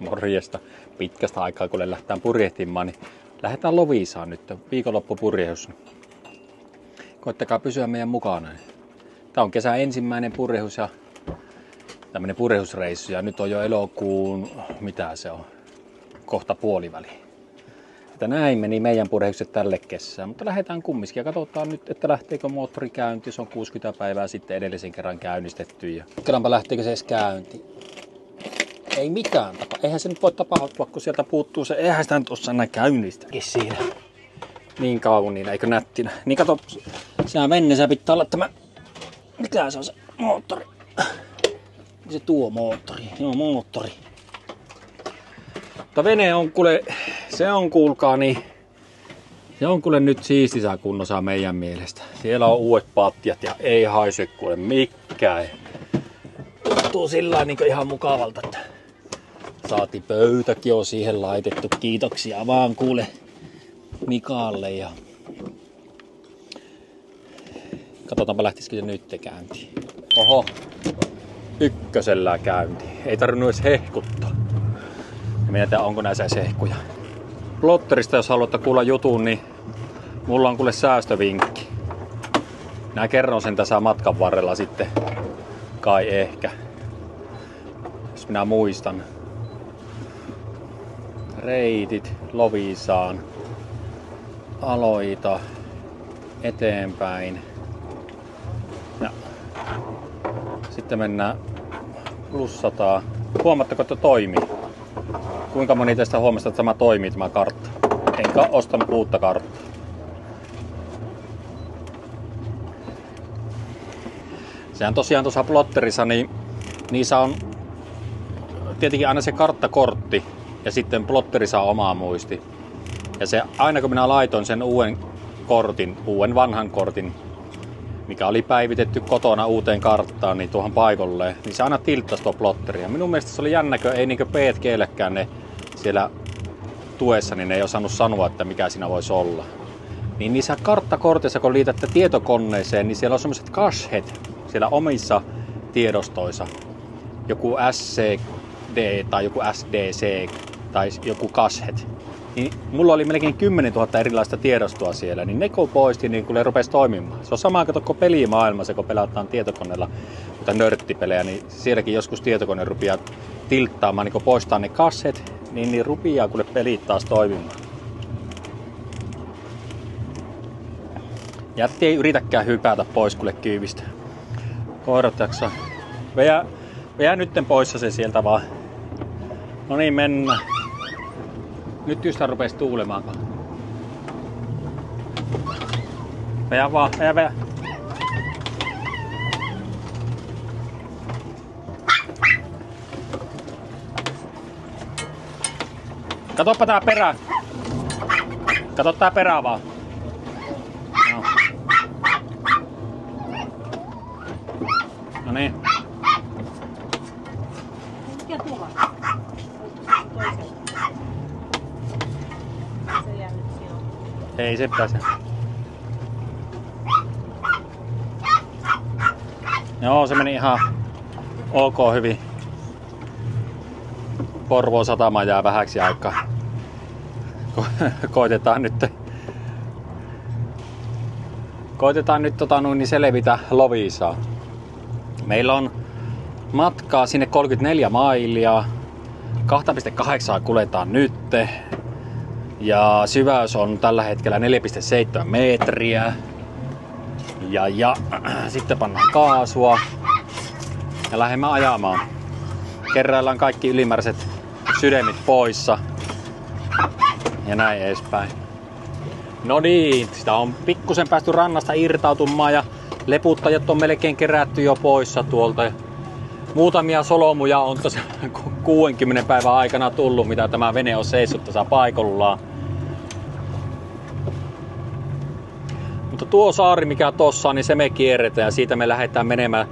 Morjesta. Pitkästä aikaa kun lähdetään purjehtimaan, niin lähdetään Loviisaan nyt. Viikonloppupurjehus. Koittakaa pysyä meidän mukana. Tää on kesän ensimmäinen purjehus ja tämmönen purjehusreissu. Ja nyt on jo elokuun, mitä se on, kohta puoliväli. Että näin meni meidän purjehukset tälle kesään. Mutta lähdetään kumminkin ja katsotaan nyt, että lähteekö moottori käyntiin. Se on 60 päivää sitten edellisen kerran käynnistetty. Ja kerranpa lähteekö se edes käyntiin. Ei mitään tapa. Eihän se nyt voi tapahtua, kun sieltä puuttuu se. Eihän sitä nyt osaa näin käynnistäkin siinä. Niin kauniina, eikö nättinä? Niin kato, sehän venneessä pitää olla tämä. Mikä se on se moottori? Se tuo moottori. Joo, moottori. Mutta vene on kuule, se on kuulkaa niin. Se on kuule nyt siistissä kunnossa meidän mielestä. Siellä on uudet patjat ja ei haise kuule mikään. Tuntuu sillä niin ihan mukavalta, että saati pöytäkin on siihen laitettu. Kiitoksia vaan kuule Mikalle. Ja katsotaanpa lähtisikö se nyt käyntiin. Oho, ykkösellä käyntiin. Ei tarvinnut edes hehkuttaa. Ja minä tiedän, onko näissä hehkuja. Plotterista jos haluatte kuulla jutun, niin mulla on kuule säästövinkki. Minä kerron sen tässä matkan varrella sitten. Kai ehkä. Jos minä muistan. Reitit Loviisaan. Aloita eteenpäin. Ja sitten mennään +100. Huomattako, että toimii? Kuinka moni teistä huomasi, että tämä toimii tämä kartta? Enkä ostanut uutta karttaa. Sehän tosiaan tuossa plotterissa, niin niissä on tietenkin aina se karttakortti ja sitten plotterissa on oma muisti. Ja se, aina kun minä laitoin sen uuden vanhan kortin, mikä oli päivitetty kotona uuteen karttaan, niin tuohon paikolle, niin se aina tilttasi tuo plotteri. Ja minun mielestä se oli jännäkö, ei niinkö PTG:llekään ne siellä tuessa, niin ne ei osannut sanoa, että mikä siinä voisi olla. Niin niissä karttakorteissa, kun liitätte tietokoneeseen, niin siellä on semmoiset cacheet siellä omissa tiedostoissa. Joku SCD tai joku SDC tai joku cacheet. Niin mulla oli melkein 10 000 erilaista tiedostoa siellä, niin ne kun poisti, niin kun ne rupesi toimimaan. Se on sama kuin pelimaailmassa, kun pelataan tietokoneella, mutta nörttipelejä, niin sielläkin joskus tietokone rupeaa tilttaamaan, niin kun poistaa ne kasset, niin rupeaa kun ne pelit taas toimimaan. Jätti ei yritäkään hypätä pois kuule kyydistä. Koirat jaksaa. Veä nytten poissa se sieltä vaan. No niin, mennään. Nyt just rupesi tuulemaan. Veä vaan, veä. Katoppa tää perä. Kato tää perä vaan. No. No niin. Mikä tuolla? Ei se pääse. Joo, se meni ihan ok hyvin. Porvoon satama jää vähäksi aikaa. Koitetaan nyt niin selvitä Loviisaan. Meillä on matkaa sinne 34 mailia. 2,8 kuljetaan nytte. Ja syväys on tällä hetkellä 4,7 metriä. Ja sitten pannaan kaasua. Ja lähdemme ajamaan. Kerraillaan kaikki ylimääräiset sydämit poissa. Ja näin edespäin. No niin, sitä on pikkusen päästy rannasta irtautumaan ja leputtajat on melkein kerätty jo poissa tuolta. Muutamia solomuja on tuossa 60 päivän aikana tullut, mitä tämä vene on seissut tässä paikallaan. Mutta tuo saari, mikä tossa on, niin se me kierretään ja siitä me lähdetään menemään.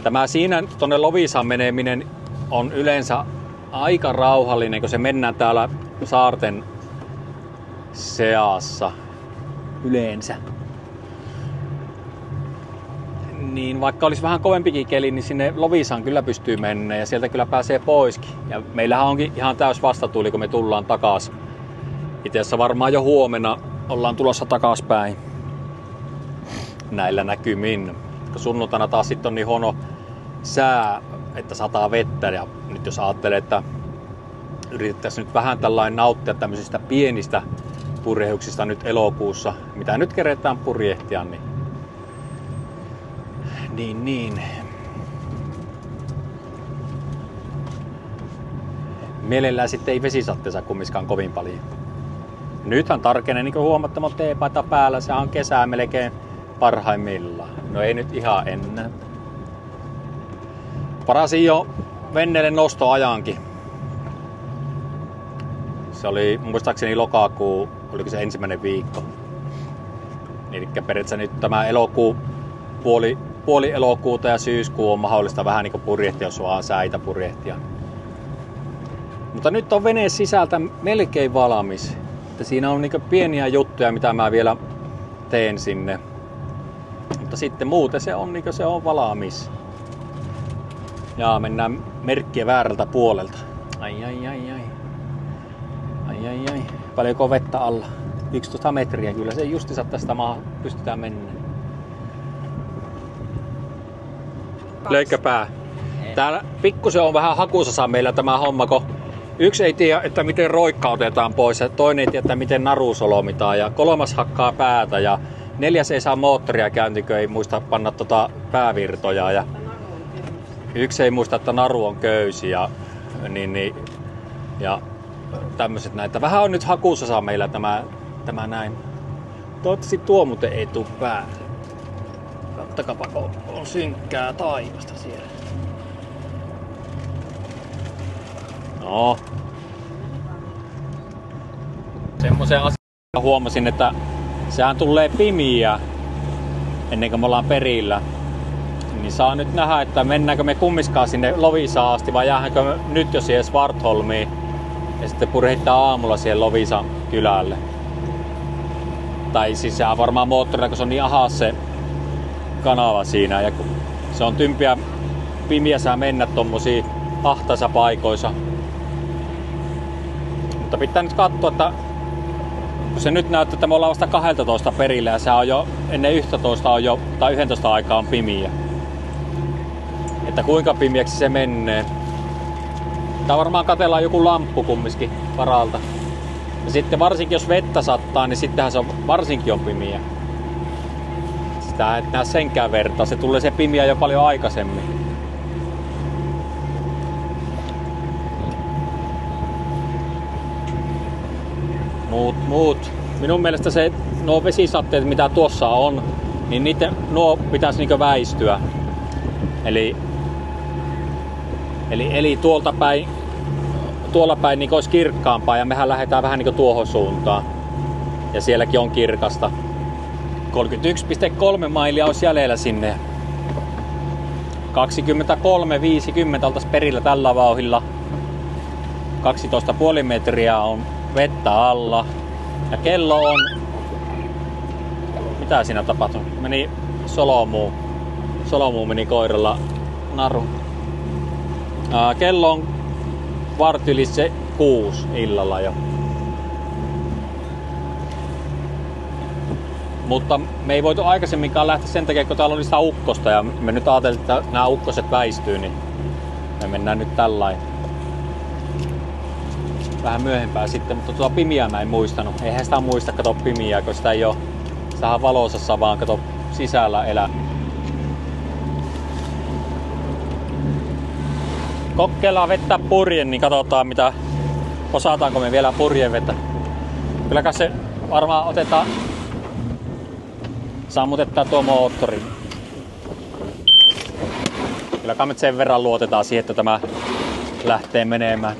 Tämä siinä tonne Loviisaan meneminen on yleensä aika rauhallinen, kun se mennään täällä saarten seassa yleensä. niin vaikka olisi vähän kovempikin keli, niin sinne Loviisaan kyllä pystyy mennä ja sieltä kyllä pääsee poiskin. Ja meillähän onkin ihan täys vastatuuli, kun me tullaan takas. Itse asiassa varmaan jo huomenna ollaan tulossa takaspäin näillä näkymin. Sunnuntaina taas sitten on niin huono sää, että sataa vettä. Ja nyt jos ajattelee, että yritettäisiin nyt vähän tällainen nauttia tämmöisistä pienistä purjehuksista nyt elokuussa, mitä nyt keretään purjehtia, niin. Mielellään sitten ei vesisatteessa kummiskaan kovin paljon. Nythän tarkenee niin huomattavasti teepaita päällä, se on kesää melkein parhaimmillaan. No ei nyt ihan ennen. Parasin jo venneelle nostoajankin. Se oli muistaakseni lokakuu, oliko se ensimmäinen viikko. Eli periaatteessa nyt tämä elokuu, puoli elokuuta ja syyskuu on mahdollista vähän niin kuin purjehtia, jos vaan säitä purjehtia. Mutta nyt on veneen sisältä melkein valmis. Että siinä on niin pieniä juttuja, mitä mä vielä teen sinne. Mutta sitten muuten se on, niin se on valmis. Ja mennään merkkiä väärältä puolelta. Ai. Paljonko vettä alla? 11 metriä kyllä. Se justiinsa tästä maahan pystytään mennä. Löikkäpää. Täällä pikkusen on vähän hakusassa meillä tämä homma, kun yksi ei tiedä, että miten roikka otetaan pois ja toinen ei tiedä, että miten naru solomitaan ja kolmas hakkaa päätä ja neljäs ei saa moottoria käyntiin, kun ei muista panna päävirtoja ja yksi ei muista, että naru on köysi ja tämmöiset näitä. Vähän on nyt hakusassa meillä tämä näin. Toivottavasti tuo muuten ei tuu päälle. Kattakapa, on synkkää taivasta siellä. No. Semmoisen asian huomasin, että sehän tulee pimiä ennen kuin me ollaan perillä. Niin saa nyt nähdä, että mennäänkö me kummiskaan sinne Loviisaan asti vai jäähänkö me nyt jo siihen Svartholmiin ja sitten purjehtaa aamulla siihen Loviisan kylälle. Tai siis sehän varmaan moottorilla, kun se on niin ahas se kanava siinä ja kun se on tympiä pimiä saa mennä tommosiin ahtaissa paikoissa. Mutta pitää nyt katsoa, että kun se nyt näyttää, että me ollaan vasta 12 perillä ja se on jo ennen 11 on jo, tai 11 aikaa on pimiä. Että kuinka pimiäksi se menee. Tää varmaan katsellaan joku lamppu kumminkin varalta. Ja sitten varsinkin jos vettä sattaa, niin sittenhän se on, varsinkin on pimiä. Sitä et näe senkään vertaa, se tulee se pimiä jo paljon aikaisemmin. Muut. Minun mielestä nuo vesisatteet mitä tuossa on, niin nuo pitäisi niinkö väistyä. Eli tuolla päin niin olisi kirkkaampaa ja mehän lähdetään vähän niin tuohon suuntaan. Ja sielläkin on kirkasta. 31,3 mailia olisi jäljellä sinne. 23,50 oltaisiin perillä tällä vauhilla. 12,5 metriä on vettä alla. Ja kello on... Mitä siinä tapahtui? Meni Solomuun. Solomuun meni koiralla naru. Kello on 5:45 illalla jo. Mutta me ei voitu aikaisemminkaan lähteä sen takia, kun täällä oli sitä ukkosta ja me nyt ajateltiin, että nämä ukkoset väistyy, niin me mennään nyt tällainen. Vähän myöhempään sitten, mutta tuota pimiä mä en muistanut. Eihän sitä muista, kato pimiä, kun sitä ei oo. Sitähän valoisassa vaan, kato sisällä elää. Kokeillaan vettää purjen, niin katsotaan mitä, osataanko me vielä purjen vettä. Kylläkään se varmaan otetaan, sammutetaan tuo moottori. Kylläkään me sen verran luotetaan siihen, että tämä lähtee menemään.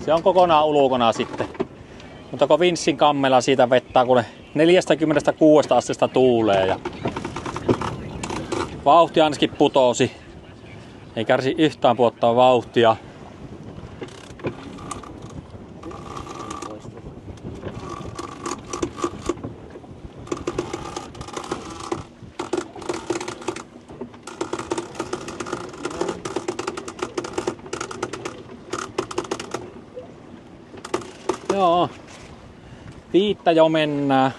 Se on kokonaan ulkona sitten. Mutta kun Vinssin kammella siitä vettää, kun 46 astetta tuulee ja vauhti ainakin putosi. Ei kärsi yhtään puottaa vauhtia. Joo. 5 jo mennään.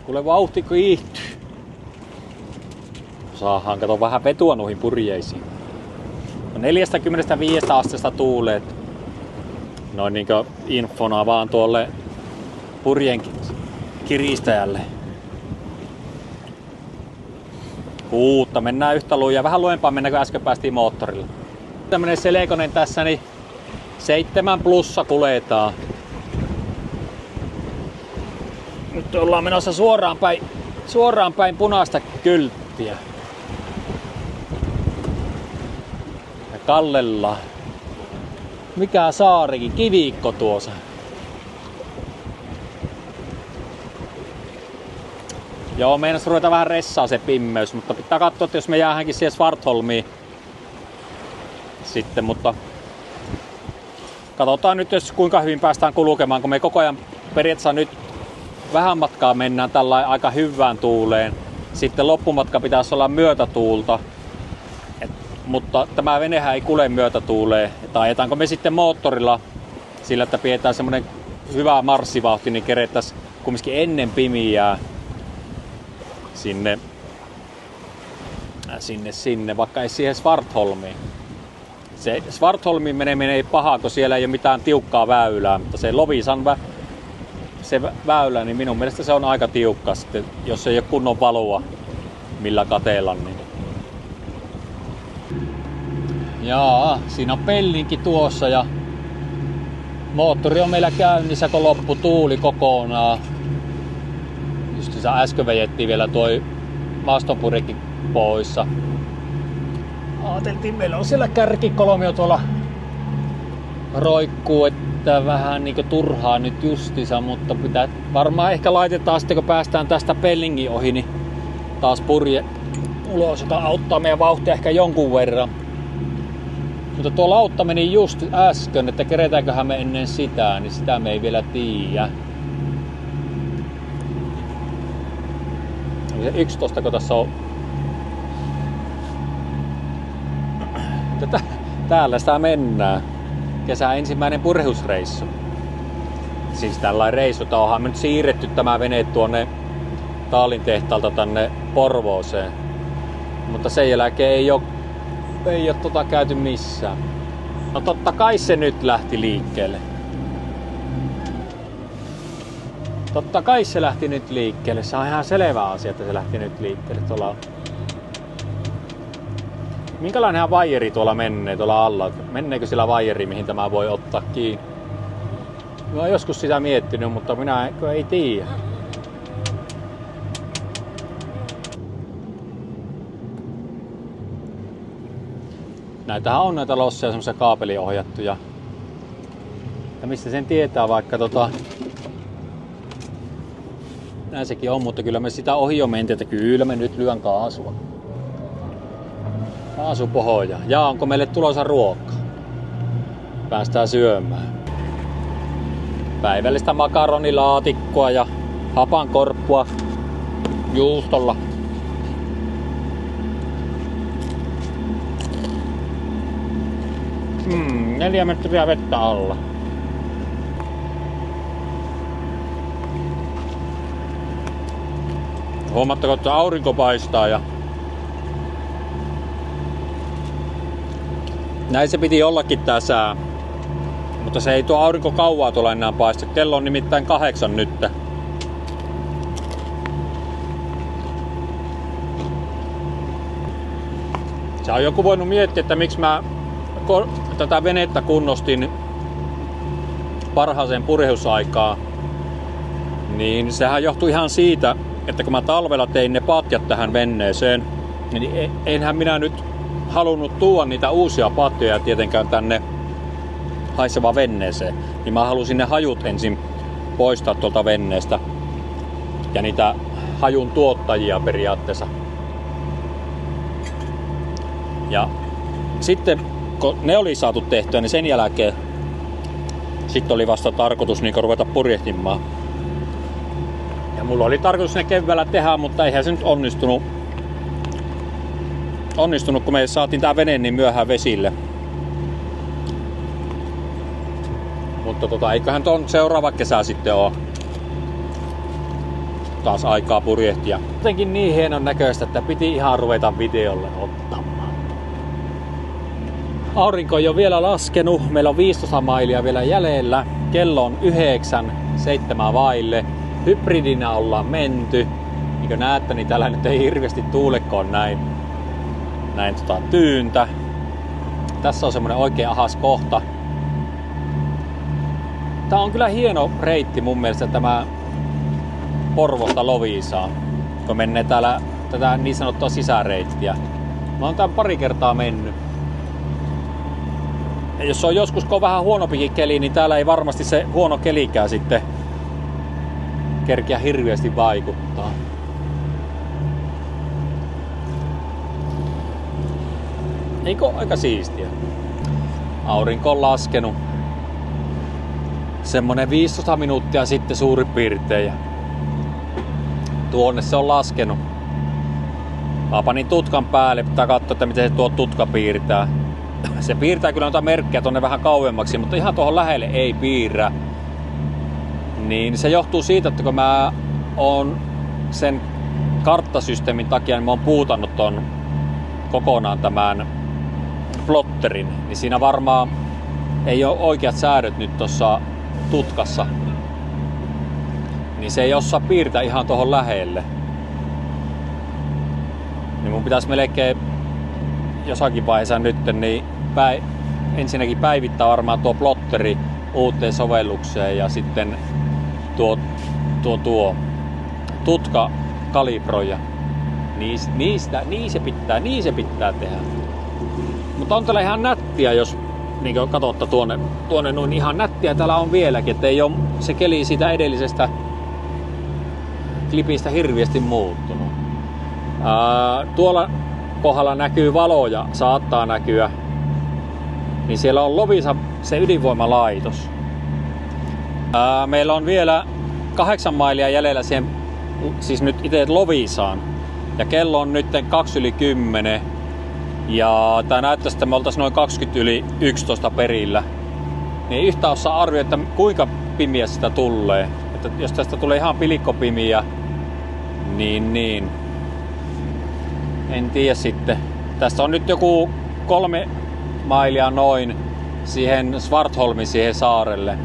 Kuule vauhti kiihtyy. Saadaan kato vähän vetua noihin purjeisiin. No 45 asteesta tuulee. Noin niinkö infona vaan tuolle purjen kiristäjälle. Uutta, mennään yhtä lujaa. Vähän lujempaa mennään kuin äsken päästiin moottorilla. Tämmönen Selekonen tässä, niin 7 plussa kuljetaan. Nyt ollaan menossa suoraan päin punaista kylttiä. Ja kallellaan. Mikä saarikin, kivikko tuossa. Joo, meinas ruveta vähän ressaa se pimmeys, mutta pitää katsoa, että jos me jäähänkin siihen Svartholmiin sitten, mutta katsotaan nyt, jos kuinka hyvin päästään kulkemaan, kun me koko ajan periaatteessa nyt vähän matkaa mennään tällä aika hyvään tuuleen. Sitten loppumatka pitäisi olla myötätuulta, mutta tämä venehän ei kulje myötätuuleen. Tai ajetaanko me sitten moottorilla sillä, että pidetään semmonen hyvä marssivauhti, niin kerettäisiin kumminkin ennen pimiää sinne, vaikka ei siihen Svartholmiin. Se Svartholmiin meneminen ei pahaa, kun siellä ei ole mitään tiukkaa väylää, mutta se Loviisan se väylä, niin minun mielestä se on aika tiukka sitten, jos ei ole kunnon valua millä kateella. Niin. Jaa, siinä on pellinki tuossa ja moottori on meillä käynnissä, kun loppu tuuli kokonaan. Just äsken vejettiin vielä toi maastonpurekin poissa. Ajateltiin, meillä on siellä kärkikolmio tuolla roikkuu, että vähän niinku turhaa nyt justiinsa, mutta pitää varmaan ehkä laitetaan sitten, kun päästään tästä pellingin ohi, niin taas purje ulos, joka auttaa meidän vauhtia ehkä jonkun verran. Mutta tuo lautta meni just äsken, että keretäänköhän me ennen sitä, niin sitä me ei vielä tiedä. Se 11, kun tässä on. Täällä sitä mennään. Kesän ensimmäinen purjehusreissu. Siis tällainen reissu. Onhan me nyt siirretty tämä vene tuonne Taalin tehtaalta tänne Porvooseen. Mutta sen jälkeen ei ole käyty missään. No totta kai se nyt lähti liikkeelle. Totta kai se lähti nyt liikkeelle. Se on ihan selvä asia, että se lähti nyt liikkeelle. Tuolla. Minkälainen vaijeri tuolla menee tuolla alla? Menneekö sillä vaijeri, mihin tämä voi ottaa kiinni? Mä oon joskus sitä miettinyt, mutta minä ei tiedä. Näitähän on näitä losseja semmosia kaapeliohjattuja. Ja mistä sen tietää, vaikka näin sekin on, mutta kyllä me sitä ohi jo mentiin, että kyllä me nyt lyön kaasua. Kaasupohja. Ja onko meille tulossa ruokaa? Päästään syömään. Päivällistä makaronilaatikkoa ja hapankorppua juustolla. 4 metriä vettä alla. Huomattako, että aurinko paistaa ja näin se piti ollakin tää sää. Mutta se ei tuo aurinko kauaa tuolla enää paista. Kello on nimittäin 8 nyt. Se on joku voinut miettiä, että miksi mä tätä venettä kunnostin parhaaseen purjehdusaikaan. Niin sehän johtui ihan siitä, että kun mä talvella tein ne patjat tähän veneeseen, niin enhän minä nyt halunnut tuoda niitä uusia patjoja tietenkään tänne haisevaan veneeseen. Niin mä halusin ne hajut ensin poistaa tuolta veneestä. Ja niitä hajun tuottajia periaatteessa. Ja sitten kun ne oli saatu tehtyä, niin sen jälkeen sitten oli vasta tarkoitus niin ruveta purjehtimaan. Ja mulla oli tarkoitus ne keväällä tehdä, mutta eihän se nyt onnistunut, kun me saatiin tää vene niin myöhään vesille. Mutta eiköhän ton seuraava kesä sitten oo taas aikaa purjehtia. Jotenkin niin hienon näköistä, että piti ihan ruveta videolle ottamaan. Aurinko on jo vielä laskenut. Meillä on 15 mailia vielä jäljellä. Kello on 9:07 vaille. Hybridinä ollaan menty. Niin kuin näette, niin täällä nyt ei hirveästi tuulekoon näin tyyntä. Tässä on semmonen oikein ahas kohta. Tää on kyllä hieno reitti mun mielestä tämä Porvoosta Loviisaan, kun menee täällä tätä niin sanottua sisäreittiä. Mä oon tän pari kertaa mennyt. Ja jos on joskus kun on vähän huonompikin keli, niin täällä ei varmasti se huono kelikään sitten kerkeä hirveästi vaikuttaa. Eikö aika siistiä? Aurinko on laskenut semmonen 15 minuuttia sitten suurin piirtein. Ja tuonne se on laskenut. Mä panin tutkan päälle, pitää katsoa, että miten se tuo tutka piirtää. Se piirtää kyllä noita merkkejä tonne vähän kauemmaksi, mutta ihan tuohon lähelle ei piirrä. Niin se johtuu siitä, että kun mä oon sen karttasysteemin takia, niin mä oon puutannut ton kokonaan tämän plotterin. Niin siinä varmaan ei ole oikeat säädöt nyt tossa tutkassa. Niin se ei osaa piirtää ihan tuohon lähelle. Niin mun pitäisi melkein jossakin vaiheessa nyt niin ensinnäkin päivittää varmaan tuo plotteri uuteen sovellukseen ja sitten tuo tutka kalibroja. Niin se pitää tehdä. Mutta on täällä ihan nättiä, jos niin katsotte tuonne noin ihan nättiä täällä on vieläkin, että ei ole se keli siitä edellisestä klipistä hirveästi muuttunut. Tuolla kohdalla näkyy valoja, saattaa näkyä. Niin siellä on Loviisa se ydinvoimalaitos. Meillä on vielä 8 mailia jäljellä siihen, siis nyt itse Loviisaan. Ja kello on nyt 9:20. Ja tää näyttäisi, että me oltais noin 20:11 perillä. Niin yhtä osaa arvioida, että kuinka pimiä sitä tulee. Että jos tästä tulee ihan pilikkopimiä, niin en tiedä sitten. Tässä on nyt joku 3 mailia noin siihen Svartholmin siihen saarelle.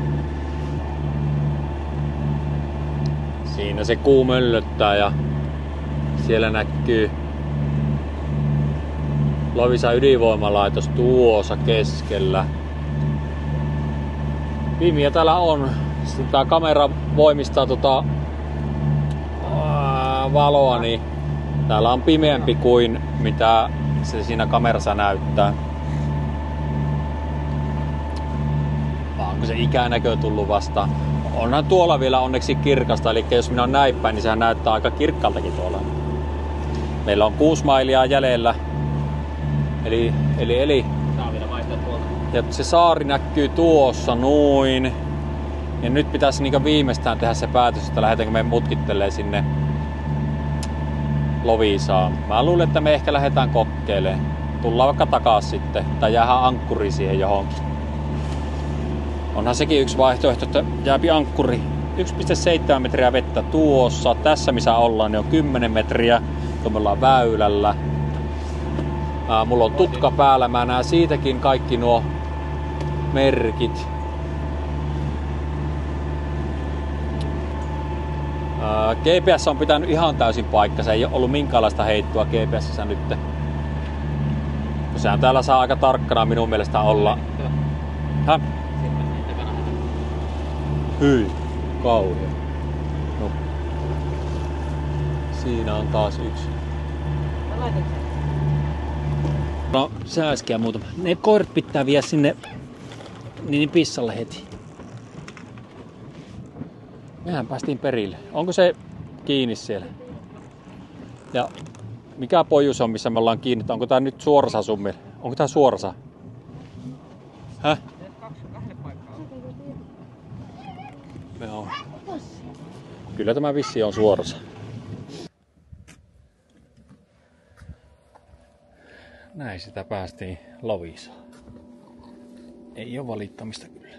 Siinä se kuu möllöttää ja siellä näkyy Loviisan ydinvoimalaitos tuossa keskellä. Pimiä täällä on. Sitten tää kamera voimistaa valoa, niin täällä on pimeämpi kuin mitä se siinä kamerassa näyttää. Onko se ikänäkö tullut vastaan? Onhan tuolla vielä onneksi kirkasta, eli jos minä on näin päin, niin sehän näyttää aika kirkkaaltakin tuolla. Meillä on 6 mailia jäljellä. Eli. Saa vielä vaihtaa tuolta. Ja se saari näkyy tuossa noin. Ja nyt pitäisi niinku viimeistään tehdä se päätös, että lähdetäänkö me mutkittelee sinne Loviisaan. Mä luulen, että me ehkä lähdetään kokeilemaan. Tullaan vaikka takas sitten. Tai jäähän ankkuri siihen johonkin. Onhan sekin yksi vaihtoehto, että jääpi ankkuri. 1,7 metriä vettä tuossa. Tässä missä ollaan, niin on 10 metriä. Kun me ollaan väylällä. Mulla on tutka päällä. Mä näen siitäkin kaikki nuo merkit. GPS on pitänyt ihan täysin paikkansa. Ei ole ollut minkäänlaista heittoa GPS:ssä nyt. Sehän täällä saa aika tarkkana minun mielestä olla. Häh? Hyi, kauhea. No. Siinä on taas yksi. No, sääskiä muutama. Ne koirat pitää viedä sinne niin pissalle heti. Mehän päästiin perille. Onko se kiinni siellä? Ja mikä pojus on, missä me ollaan kiinni? Onko tää nyt suorasa summille? Onko tää suorasa? Häh? Joo. Kyllä tämä vissi on suorassa. Näin sitä päästiin Loviisaan. Ei ole valittamista kyllä.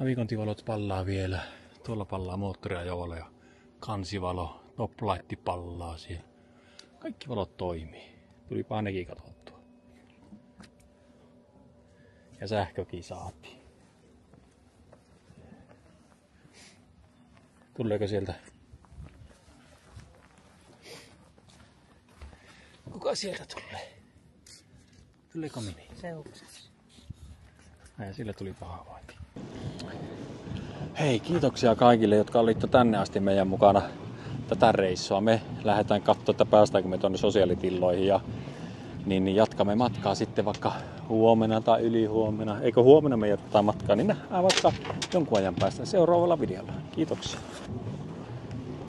Avikontivalot pallaa vielä. Tuolla pallaa moottoriajolla ja kansivalo, toplaitti pallaa siellä. Kaikki valot toimii. Tulipa nekin katsottua. Ja sähkökin saatiin. Tuleeko sieltä? Kuka sieltä tulee? Tuleeko Mini? Seuraavaksi. Ja sillä tuli paha vaiti. Hei, kiitoksia kaikille, jotka olitte tänne asti meidän mukana tätä reissua. Me lähdetään katsomaan, että päästäänkö me tuonne sosiaalitilloihin ja niin jatkamme matkaa sitten vaikka huomenna tai ylihuomenna. Eikö huomenna me jatketaan matkaa, niin nähdään vaikka jonkun ajan päästä seuraavalla videolla. Kiitoksia.